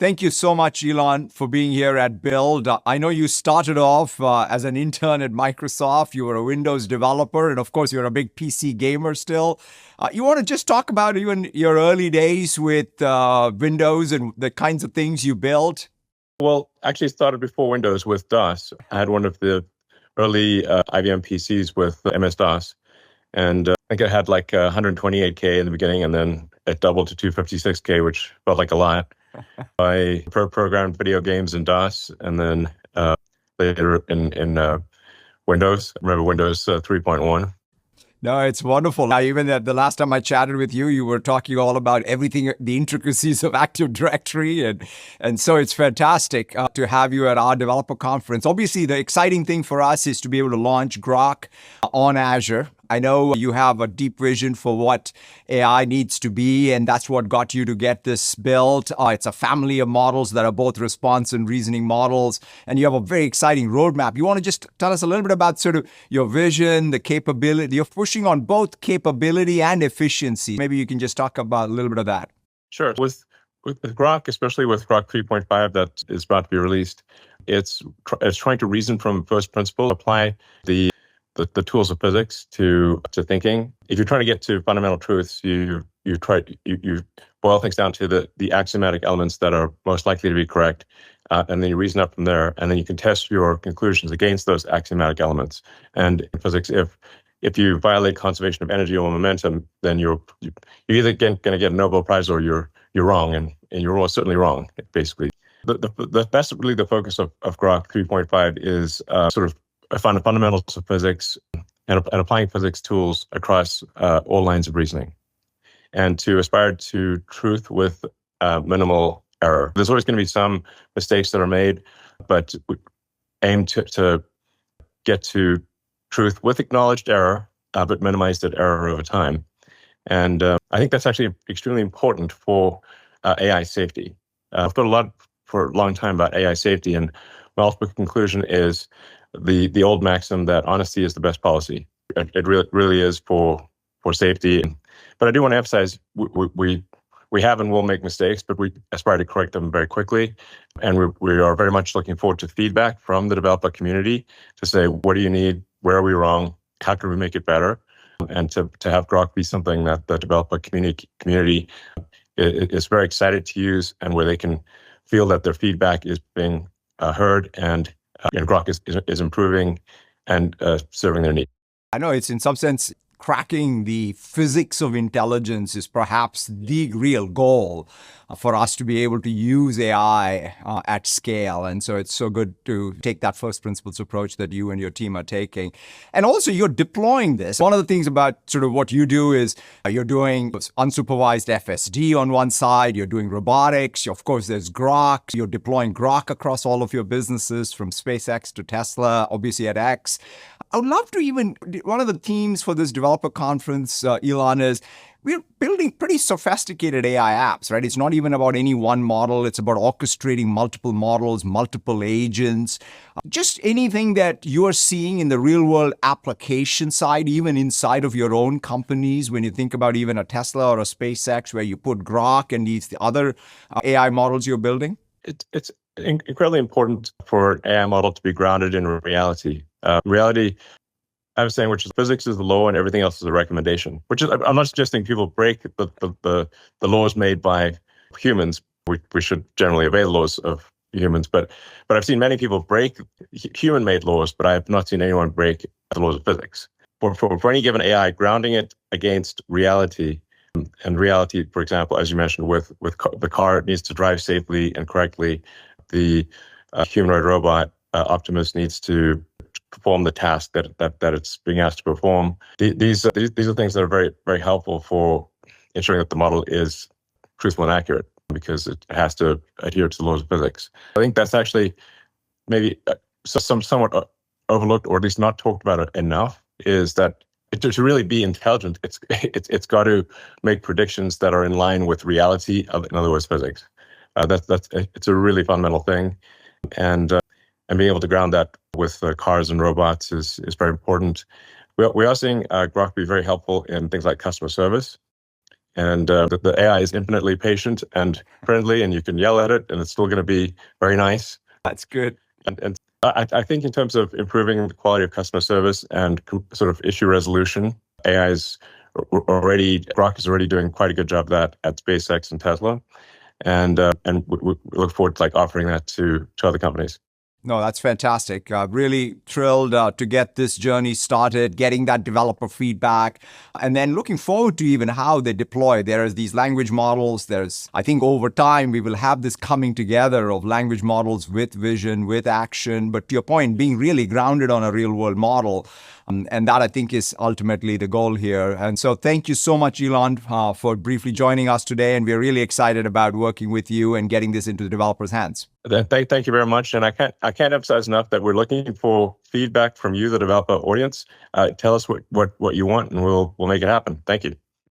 Thank you so much, Elon, for being here at Build. I know you started off as an intern at Microsoft. You were a Windows developer, and of course, you're a big PC gamer still. You want to just talk about even your early days with Windows and the kinds of things you built? Well, actually, it started before Windows with DOS. I had one of the early IBM PCs with MS-DOS, and I think it had like 128K in the beginning, and then it doubled to 256K, which felt like a lot. I programmed video games in DOS, and then later in Windows. I remember Windows 3.1. No, it's wonderful. Now, even the last time I chatted with you, you were talking all about everything, the intricacies of Active Directory. And so it's fantastic to have you at our developer conference. Obviously, the exciting thing for us is to be able to launch Grok on Azure. I know you have a deep vision for what AI needs to be, and that's what got you to get this built. It's a family of models that are both response and reasoning models, and you have a very exciting roadmap. You want to just tell us a little bit about sort of your vision, the capability. You're pushing on both capability and efficiency. Maybe you can just talk about a little bit of that. Sure. With Grok, especially with Grok 3.5 that is about to be released, it's trying to reason from first principle, apply the tools of physics to thinking. If you're trying to get to fundamental truths, you boil things down to the axiomatic elements that are most likely to be correct, and then you reason up from there, and then you can test your conclusions against those axiomatic elements. And in physics, if you violate conservation of energy or momentum, then you're either going to get a Nobel Prize or you're wrong, and you're almost certainly wrong, basically. That's really the focus of Grok 3.5 is sort of fundamentals of physics and applying physics tools across all lines of reasoning, and to aspire to truth with minimal error. There's always going to be some mistakes that are made, but we aim to get to truth with acknowledged error, but minimize that error over time. And I think that's actually extremely important for AI safety. I've thought a lot for a long time about AI safety, and my ultimate conclusion is the old maxim that honesty is the best policy. It really is for safety. But I do want to emphasize we have and will make mistakes, but we aspire to correct them very quickly. And we are very much looking forward to feedback from the developer community to say, what do you need? Where are we wrong? How can we make it better? And to have Grok be something that the developer community is very excited to use, and where they can feel that their feedback is being heard, and Grok is improving and serving their needs. I know it's in some sense cracking the physics of intelligence is perhaps the real goal for us to be able to use AI at scale. And so it's so good to take that first principles approach that you and your team are taking. And also you're deploying this. One of the things about sort of what you do is you're doing unsupervised FSD on one side, you're doing robotics, of course there's Grok, you're deploying Grok across all of your businesses from SpaceX to Tesla, obviously at X. I would love to one of the themes for this developer conference, Elon, is we're building pretty sophisticated AI apps, right? It's not even about any one model. It's about orchestrating multiple models, multiple agents. Just anything that you're seeing in the real world application side, even inside of your own companies, when you think about even a Tesla or a SpaceX, where you put Grok and the other AI models you're building? It's incredibly important for an AI model to be grounded in reality. Reality, I was saying, which is physics is the law and everything else is a recommendation, which is, I'm not suggesting people break the laws made by humans. We should generally obey the laws of humans, but I've seen many people break human-made laws, but I have not seen anyone break the laws of physics. For any given AI, grounding it against reality, and reality, for example, as you mentioned, with the car, it needs to drive safely and correctly. The humanoid robot, Optimus, needs to perform the task that it's being asked to perform. These are things that are very, very helpful for ensuring that the model is truthful and accurate, because it has to adhere to the laws of physics. I think that's actually maybe somewhat overlooked, or at least not talked about enough, is that to really be intelligent, it's got to make predictions that are in line with reality, in other words, physics. It's a really fundamental thing, and being able to ground that with cars and robots is very important. We are seeing Grok be very helpful in things like customer service, And the AI is infinitely patient and friendly, and you can yell at it, and it's still going to be very nice. That's good. And I think in terms of improving the quality of customer service and sort of issue resolution, Grok is already doing quite a good job of that at SpaceX and Tesla. And we look forward to offering that to other companies. No, that's fantastic. Really thrilled to get this journey started, getting that developer feedback, and then looking forward to even how they deploy. There is these language models. I think over time, we will have this coming together of language models with vision, with action, but to your point, being really grounded on a real world model. And that, I think, is ultimately the goal here. And so thank you so much, Elon, for briefly joining us today. And we're really excited about working with you and getting this into the developers' hands. Thank you very much. And I can't emphasize enough that we're looking for feedback from you, the developer audience. Tell us what you want, and we'll make it happen. Thank you.